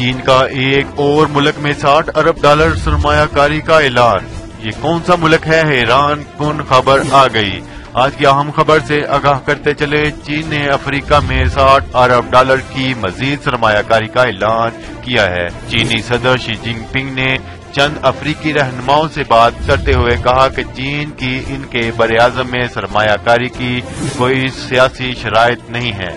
چین کا ایک اور ملک میں $60 ارب سرمایہ کاری کا اعلان۔ یہ کون سا ملک ہے؟ حیران کن خبر آ گئی۔ آج کی اہم خبر سے آگاہ کرتے چلے، چین نے افریقہ میں $60 ارب کی مزید سرمایہ کاری کا اعلان کیا ہے۔ چینی صدر شی جن پنگ نے چند افریقی رہنماؤں سے بات کرتے ہوئے کہا کہ چین کی ان کے براعظم میں سرمایہ کاری کی کوئی سیاسی شرائط نہیں ہے۔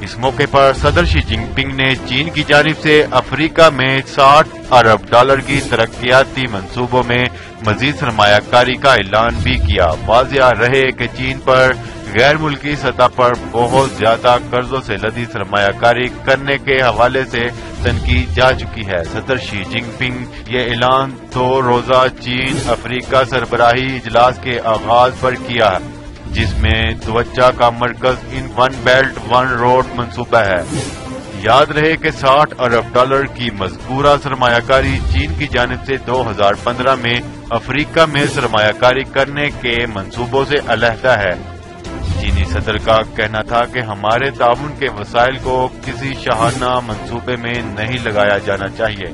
اس موقع پر صدر شی جن پنگ نے چین کی جانب سے افریقہ میں $60 ارب کی ترقیاتی منصوبوں میں مزید سرمایہ کاری کا اعلان بھی کیا۔ واضح رہے کہ چین پر غیر ملکی سطح پر بہت زیادہ قرضوں سے لدی سرمایہ کاری کرنے کے حوالے سے تنقید جا چکی ہے۔ صدر شی جن پنگ یہ اعلان 2 روزہ چین افریقہ سربراہی اجلاس کے آغاز پر کیا، جس میں توجہ کا مرکز in one belt one road منصوبہ ہے۔ یاد رہے کہ $60 ارب کی مذکورہ سرمایہ کاری چین کی جانب سے 2015 میں افریقہ میں سرمایہ کاری کرنے کے منصوبوں سے علیحدہ ہے۔ چینی صدر کا کہنا تھا کہ ہمارے تعاون کے وسائل کو کسی شاہانہ منصوبے میں نہیں لگایا جانا چاہیے۔